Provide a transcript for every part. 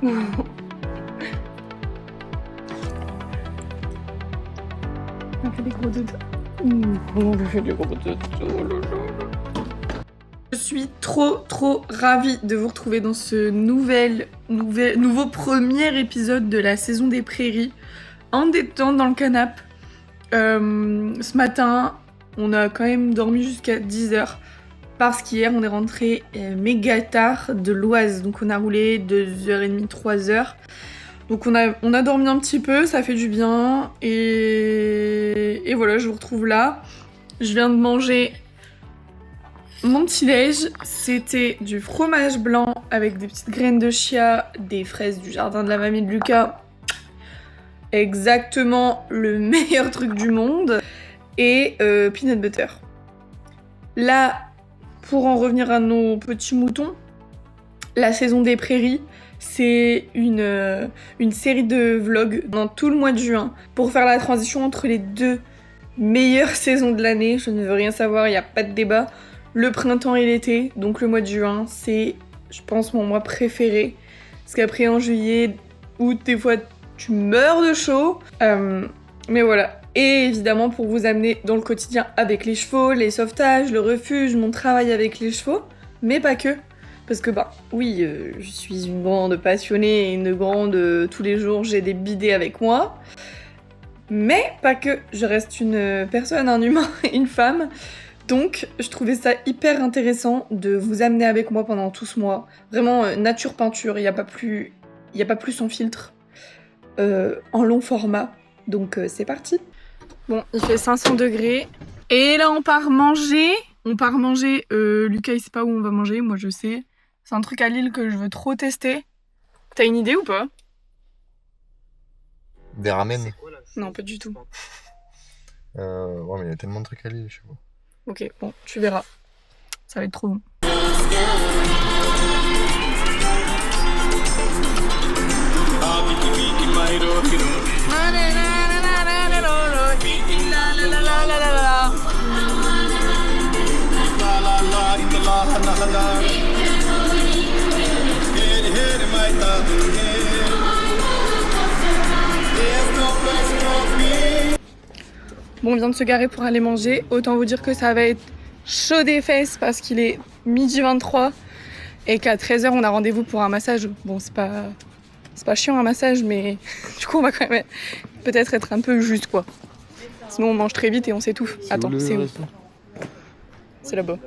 On fait des gros dodos. Je suis trop ravie de vous retrouver dans ce nouveau premier épisode de la saison des prairies. En détente dans le canapé. Ce matin, on a quand même dormi jusqu'à 10h. Parce qu'hier, on est rentré méga tard de l'Oise. Donc on a roulé 2h30, 3h. Donc on a dormi un petit peu, ça fait du bien. Et voilà, je vous retrouve là. Je viens de manger mon petit-déj. C'était du fromage blanc avec des petites graines de chia, des fraises du jardin de la mamie de Lucas. Exactement le meilleur truc du monde. Et peanut butter. Là, pour en revenir à nos petits moutons, la saison des prairies, c'est une série de vlogs dans tout le mois de juin pour faire la transition entre les deux meilleures saisons de l'année. Je ne veux rien savoir, il n'y a pas de débat. Le printemps et l'été, donc le mois de juin, c'est, je pense, mon mois préféré. Parce qu'après, en juillet, août, des fois, tu meurs de chaud. Mais voilà. Et évidemment, pour vous amener dans le quotidien avec les chevaux, les sauvetages, le refuge, mon travail avec les chevaux, mais pas que. Parce que oui, je suis une grande passionnée et une grande... tous les jours, j'ai des bidets avec moi. Mais pas que, je reste une personne, un humain, une femme. Donc, je trouvais ça hyper intéressant de vous amener avec moi pendant tout ce mois. Vraiment, nature peinture, il n'y a pas plus sans filtre. En long format. Donc, c'est parti. Bon, il fait 500 degrés. Et là, on part manger. Lucas, il sait pas où on va manger, moi je sais. C'est un truc à Lille que je veux trop tester. T'as une idée ou pas? Des ramen? Non, pas du tout. Ouais, mais il y a tellement de trucs à Lille, je sais pas. Ok, bon, tu verras. Ça va être trop bon. Bon, on vient de se garer pour aller manger. Autant vous dire que ça va être chaud des fesses parce qu'il est 12h23 et qu'à 13h on a rendez-vous pour un massage. Bon, c'est pas chiant un massage, mais du coup on va quand même peut-être être un peu juste quoi. Sinon on mange très vite et on s'étouffe. Attends, c'est où? C'est là-bas.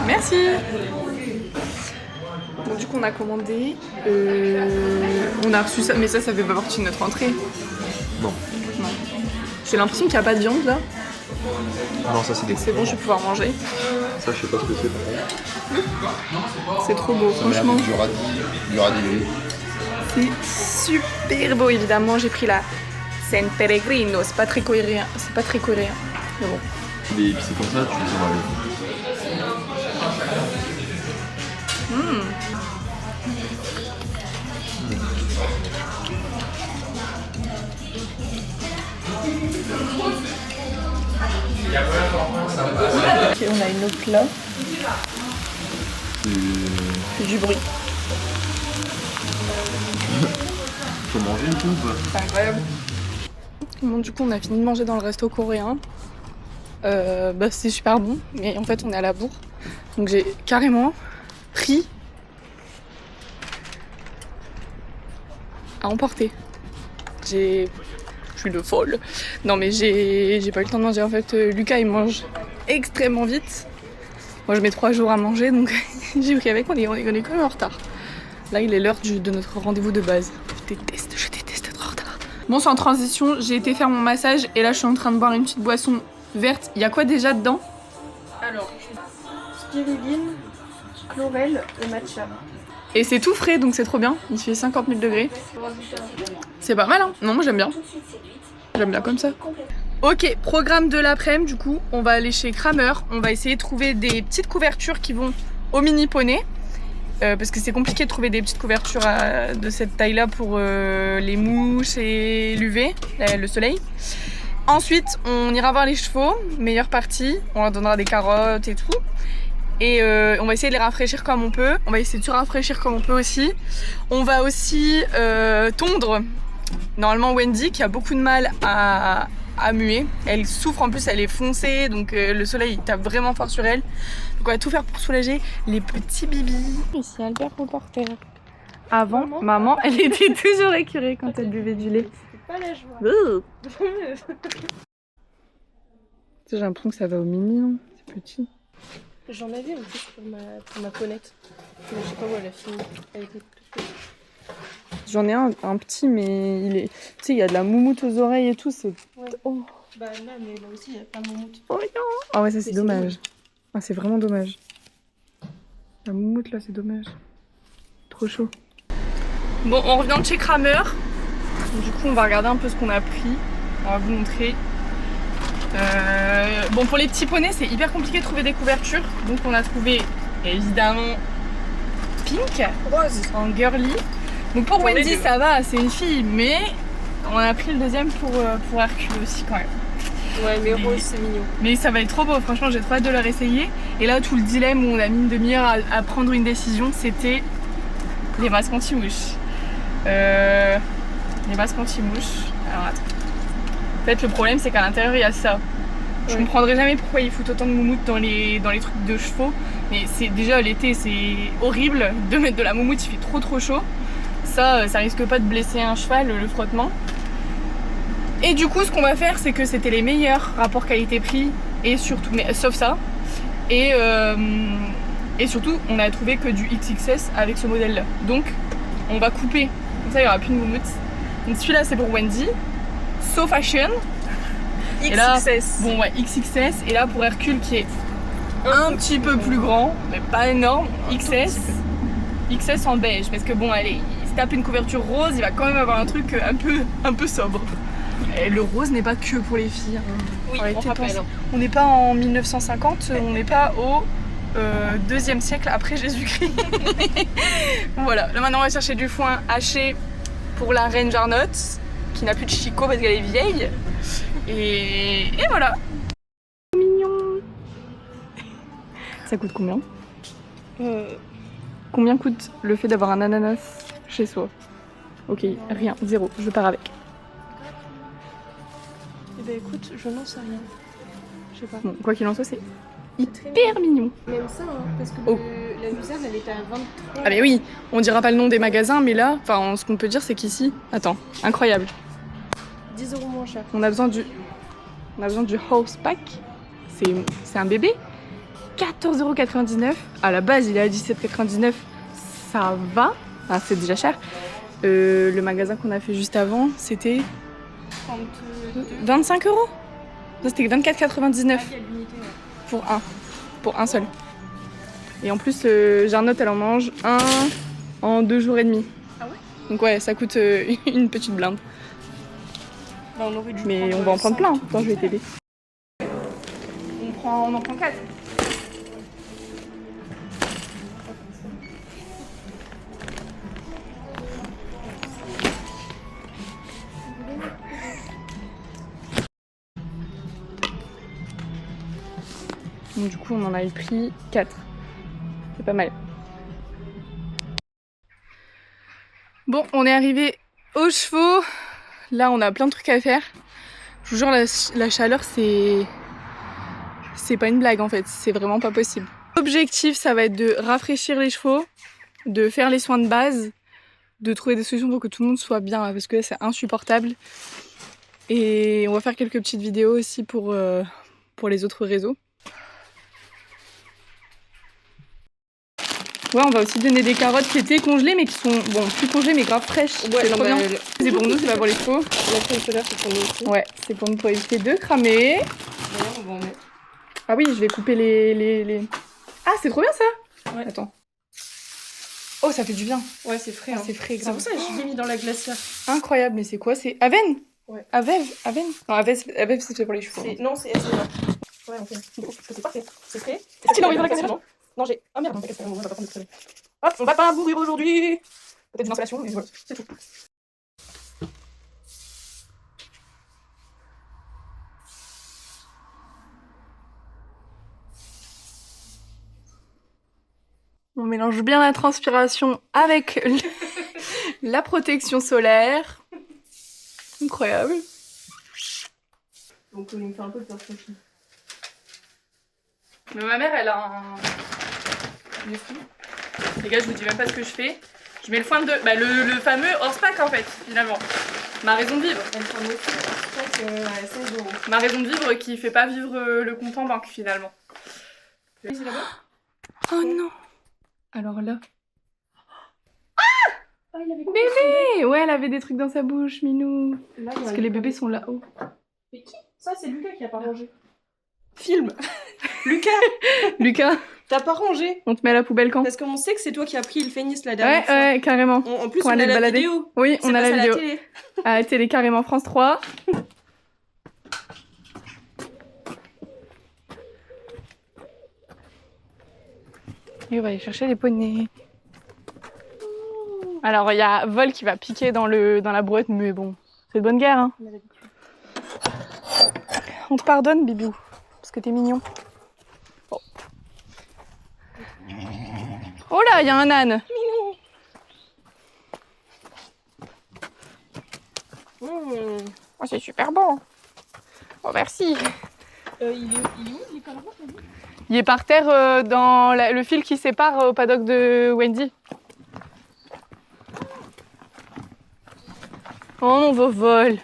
Merci. Bon, du coup on a commandé, on a reçu ça, mais ça fait pas partie de notre entrée. Non. J'ai l'impression qu'il n'y a pas de viande là. Non, ça c'est des... C'est bon, je vais pouvoir manger. Ça, je sais pas ce que c'est. C'est trop beau, franchement. Du radis. C'est super beau, évidemment. J'ai pris la San Pellegrino. C'est pas très coréen. Mais bon. Les épicés comme ça, tu les as avec. Ok, on a une autre là. C'est du bruit. Faut manger et tout ou pas? C'est incroyable. Bon, du coup, on a fini de manger dans le resto coréen. C'est super bon, mais en fait, on est à la bourre. Donc, j'ai carrément pris à emporter. Je suis de folle. Non, mais j'ai pas eu le temps de manger. En fait, Lucas, il mange extrêmement vite. Moi, je mets 3 jours à manger, donc j'ai pris avec. On est quand même en retard. Là, il est l'heure de notre rendez-vous de base. Je déteste être en retard. Bon, c'est en transition. J'ai été faire mon massage et là, je suis en train de boire une petite boisson verte. Il y a quoi déjà dedans? Alors, spiruline, chlorelle et matcha. Et c'est tout frais, donc c'est trop bien. Il fait 50 000 degrés. C'est pas mal, hein? Non, moi j'aime bien. J'aime bien comme ça. Ok, programme de l'après-midi, du coup, on va aller chez Kramer. On va essayer de trouver des petites couvertures qui vont au mini poney. Parce que c'est compliqué de trouver des petites couvertures de cette taille-là pour les mouches et l'UV, le soleil. Ensuite, on ira voir les chevaux, meilleure partie. On leur donnera des carottes et tout. Et on va essayer de les rafraîchir comme on peut. On va essayer de se rafraîchir comme on peut aussi. On va aussi tondre. Normalement, Wendy, qui a beaucoup de mal à muer, elle souffre, en plus elle est foncée, donc le soleil tape vraiment fort sur elle. Donc on va tout faire pour soulager les petits bibis. Ici, Albert reporter. Avant, maman, elle était toujours écurée quand elle buvait du lait. C'était pas la joie. J'ai l'impression que ça va au mini, non? C'est petit. J'en avais en plus pour ma ponette. Mais je sais pas où elle a fini. Elle était toute petite. J'en ai un petit, mais il est. Tu sais, il y a de la moumoute aux oreilles et tout, c'est. Ouais. Oh. Bah là, mais là aussi, il y a plein de moumoutes. Oh non! Ah ouais, ça c'est dommage. Ah, c'est vraiment dommage. La moumoute là, c'est dommage. Trop chaud. Bon, on revient de chez Kramer. Du coup, on va regarder un peu ce qu'on a pris. On va vous montrer. Bon, pour les petits poneys, c'est hyper compliqué de trouver des couvertures. Donc, on a trouvé évidemment pink, rose, en girly. Donc, pour Wendy, ça va, c'est une fille, mais on a pris le deuxième pour Hercule aussi quand même. Ouais, mais rose, c'est mignon. Mais ça va être trop beau, franchement, j'ai trop hâte de leur essayer. Et là, tout le dilemme où on a mis une demi-heure à prendre une décision, c'était les masques anti-mouches. Les masques anti-mouches. Alors attends. En fait, le problème, c'est qu'à l'intérieur, il y a ça. Je comprendrai jamais pourquoi ils foutent autant de moumoute dans les trucs de chevaux. Mais c'est déjà l'été, c'est horrible de mettre de la moumoute, il fait trop chaud. Ça risque pas de blesser un cheval, le frottement. Et du coup, ce qu'on va faire, c'est que c'était les meilleurs rapports qualité-prix, et surtout, mais sauf ça. Et surtout, on a trouvé que du XXS avec ce modèle-là. Donc, on va couper. Comme ça, il n'y aura plus de moumoute. Donc celui-là, c'est pour Wendy. So Fashion. XXS. Et là, bon, ouais, XXS. Et là, pour Hercule, qui est un petit peu plus grand, mais pas énorme, XS. XS en beige. Parce que bon, allez, il se tape une couverture rose, il va quand même avoir un truc un peu sobre. Et le rose n'est pas que pour les filles. Oui, on rappelle. On n'est pas en 1950, on n'est pas au 2e siècle après Jésus-Christ. Voilà, là maintenant on va chercher du foin haché pour la reine Jarnotte, qui n'a plus de chicot parce qu'elle est vieille. Et voilà. Mignon. Ça coûte combien? Combien coûte le fait d'avoir un ananas chez soi? Ok, rien, zéro, je pars avec. Eh ben écoute, je n'en sais rien. Je sais pas. Bon, quoi qu'il en soit, c'est hyper mignon. Même ça, hein, parce que la luzerne, elle était à 23. Ah mais oui, on dira pas le nom des magasins, mais là, enfin, ce qu'on peut dire, c'est qu'ici, attends, incroyable. 10 € moins cher. On a besoin du horse pack. C'est un bébé. 14,99 €. À la base, il est à 17,99 €. Ça va. Enfin, c'est déjà cher. Le magasin qu'on a fait juste avant, c'était 25 €. Ça, c'était 24,99 € pour un seul. Et en plus, Jarnotte, elle en mange un en 2 jours et demi. Ah ouais? Donc ouais, ça coûte une petite blinde. Bah, on aurait dû Mais on va en prendre plein. Attends, je vais t'aider. On en prend 4. Donc du coup, on en a eu pris 4. C'est pas mal. Bon, on est arrivé aux chevaux. Là, on a plein de trucs à faire. Je vous jure, la chaleur, c'est pas une blague en fait. C'est vraiment pas possible. L'objectif, ça va être de rafraîchir les chevaux, de faire les soins de base, de trouver des solutions pour que tout le monde soit bien, parce que là, c'est insupportable. Et on va faire quelques petites vidéos aussi pour les autres réseaux. Ouais, on va aussi donner des carottes qui étaient congelées, mais qui sont, bon, plus congelées, mais grave fraîches. Ouais, c'est trop bien. C'est pour nous, c'est pas pour les chevaux. La crème solaire, c'est pour nous aussi. Ouais, c'est pour nous, pour éviter de cramer. D'ailleurs, on va en mettre. Ah oui, je vais couper les... Ah, c'est trop bien ça. Ouais. Attends. Oh, ça fait du bien. Ouais, c'est frais. Ah, Hein. c'est frais, C'est grave. pour ça que je l'ai mis dans la glacière. Incroyable, mais c'est quoi? C'est Aven? Ouais. Aven? Non, Aven, c'est fait pour les chevaux. Hein. Non, c'est SMA. Ouais, on fait. C'est parfait. C'est frais. Tu l'as envoyé dans la caméra? Non, j'ai. Ah merde, on va pas prendre de. Hop, on va pas bourrir aujourd'hui. Peut-être une installation, mais voilà, c'est tout. On mélange bien la transpiration avec la protection solaire. Incroyable. Donc il me fait un peu peur ce film. Mais ma mère, elle a un esprit. Les gars, je vous dis même pas ce que je fais. Je mets le foin de... Bah, le fameux hors pack en fait, finalement. Ma raison de vivre. Elle prend aussi un steak à 16 euros. Ma raison de vivre qui fait pas vivre le compte en banque, finalement. C'est là-bas? Oh non. Alors là... Ah, il avait Bébé! Ouais, elle avait des trucs dans sa bouche, Minou. Là, Parce que les bébés sont là-haut. Mais qui? Ça, c'est Lucas qui a pas rangé. Film. Lucas, Lucas, t'as pas rangé? on te met à la poubelle quand? Parce qu'on sait que c'est toi qui as pris le fénis la dernière Ouais, fois. ouais, carrément. En plus, Pour on aller a le la balader. vidéo. Oui, C'est on a passé la à vidéo. télé. À la télé, carrément, France 3. Et on va aller chercher les poneys. Alors, il y a Vol qui va piquer dans la brouette, mais bon, c'est de bonne guerre, hein. On a l'habitude. On te pardonne, Bibou, parce que t'es mignon. Oh, oh là, il y a un âne. Oh, c'est super bon. Oh, merci. Il est où, il est pas là-bas, t'as dit? Il est par terre dans le fil qui sépare au paddock de Wendy. Oh mon beau Vol.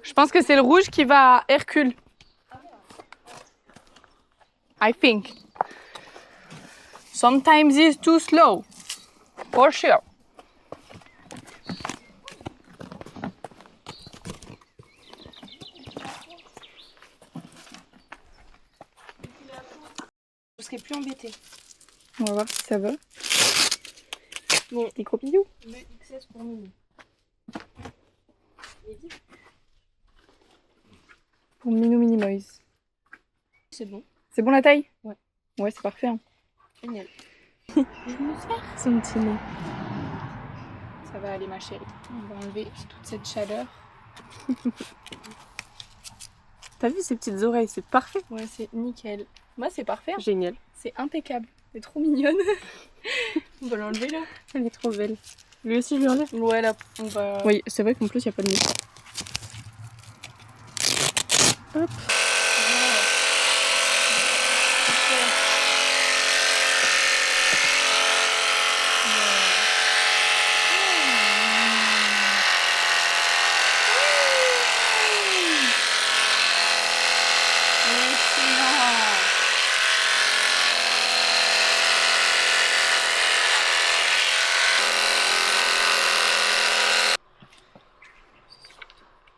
Je pense que c'est le rouge qui va à Hercule. I think. Sometimes it's too slow. For sure. Je serais plus embêtée. On va voir si ça va. Bon, Des gros bisous. le XS pour Mimi. Pour Minou Minimoise. C'est bon. C'est bon la taille? Ouais. Ouais, c'est parfait. Hein. Génial. Son petit nez. Ça va aller ma chérie. On va enlever toute cette chaleur. T'as vu ces petites oreilles? C'est parfait. Ouais, c'est nickel. Moi, c'est parfait. Hein. Génial. C'est impeccable. C'est trop mignonne. On va l'enlever là. Elle est trop belle. Lui aussi, je lui enlève. Ouais, là, on va... Oui, c'est vrai qu'en plus, il n'y a pas de nez. Hop.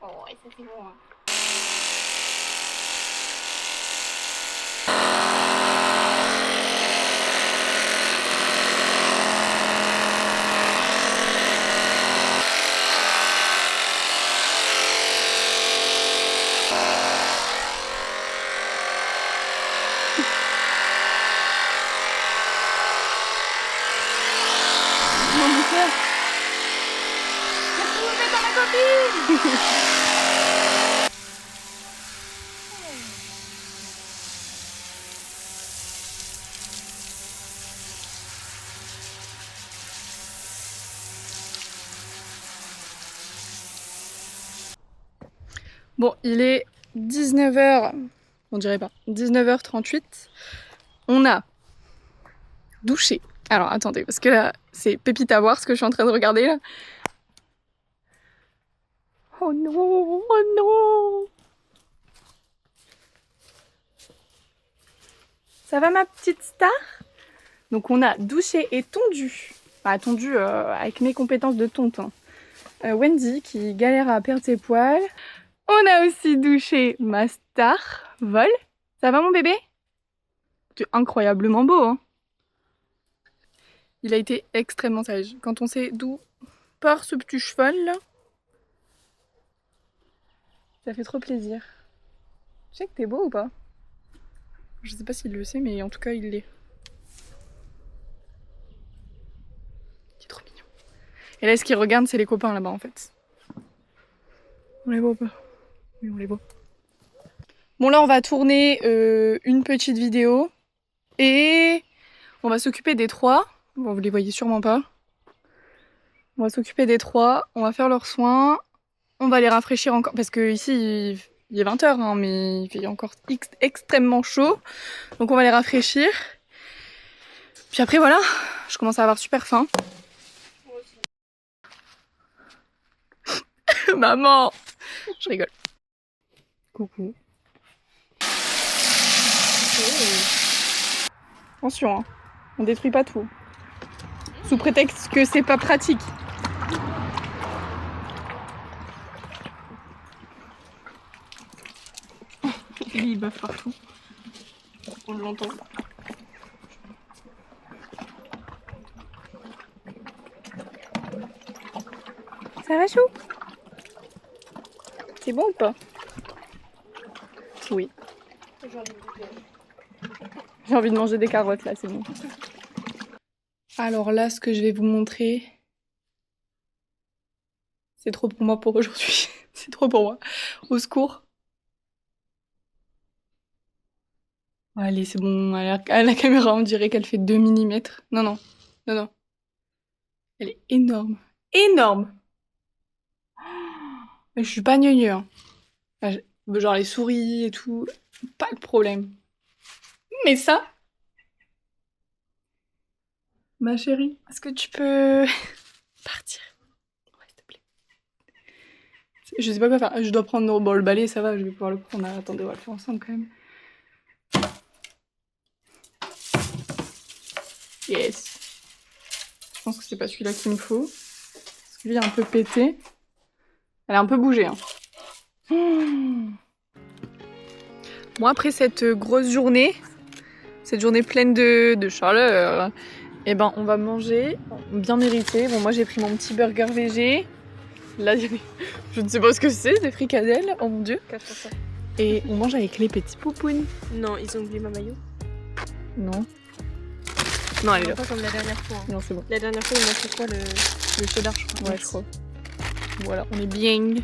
Oh, et ça c'est bon. Hein. Mon bouquet. Qu'est-ce que vous faites à ma copine? Bon, il est 19h, on dirait pas, 19h38. On a douché. Alors attendez, parce que là, c'est pépite à voir ce que je suis en train de regarder là. Oh non, oh non. Ça va ma petite star? Donc on a douché et tondu. Enfin, tondu avec mes compétences de tonte. Hein. Wendy qui galère à perdre ses poils. On a aussi douché ma star, Vol. Ça va mon bébé? C'est incroyablement beau, hein. Il a été extrêmement sage. Quand on sait d'où part ce petit cheval là, ça fait trop plaisir. Tu sais que t'es beau ou pas? Je sais pas s'il le sait, mais en tout cas il l'est. Il est trop mignon. Et là ce qu'il regarde c'est les copains là-bas en fait. On les voit pas. Oui, on les voit. Bon là on va tourner une petite vidéo et on va s'occuper des 3. Bon vous les voyez sûrement pas. On va s'occuper des 3, on va faire leurs soins, on va les rafraîchir encore parce que ici il est 20h hein, mais il fait encore extrêmement chaud. Donc on va les rafraîchir. Puis après voilà, je commence à avoir super faim. Maman, je rigole. Coucou. Attention, hein. On détruit pas tout. Sous prétexte que c'est pas pratique. Lui, il baffe partout. On l'entend. Ça va, Chou? C'est bon ou pas? Oui. J'ai envie de manger des carottes là, c'est bon. Alors là, ce que je vais vous montrer, c'est trop pour moi pour aujourd'hui. C'est trop pour moi. Au secours. Allez, c'est bon. À la caméra, on dirait qu'elle fait 2 mm. Non, non. Non, non. Elle est énorme. Énorme! Mais je suis pas gneugneux. Hein. Genre les souris et tout, pas de problème. Mais ça, ma chérie, est-ce que tu peux partir? Ouais, s'il te plaît. Je sais pas quoi faire. Je dois prendre bon, le balai, ça va, je vais pouvoir le prendre. Attendez, on va le faire ensemble quand même. Yes. Je pense que c'est pas celui-là qu'il me faut. Parce que lui est un peu pété. Elle a un peu bougé. Hein. Bon, après cette grosse journée, cette journée pleine de chaleur, et ben on va manger, bien mérité. Bon, moi j'ai pris mon petit burger végé. Là, je ne sais pas ce que c'est, des fricadelles, oh mon dieu. Et on mange avec les petits poupounes. Non, ils ont oublié ma maillot. Non. Non, elle est là. Pas comme la dernière fois. Hein. Non, c'est bon. La dernière fois, il m'a fait quoi le cheddar, je crois. Ouais, je crois. Voilà, on est bien.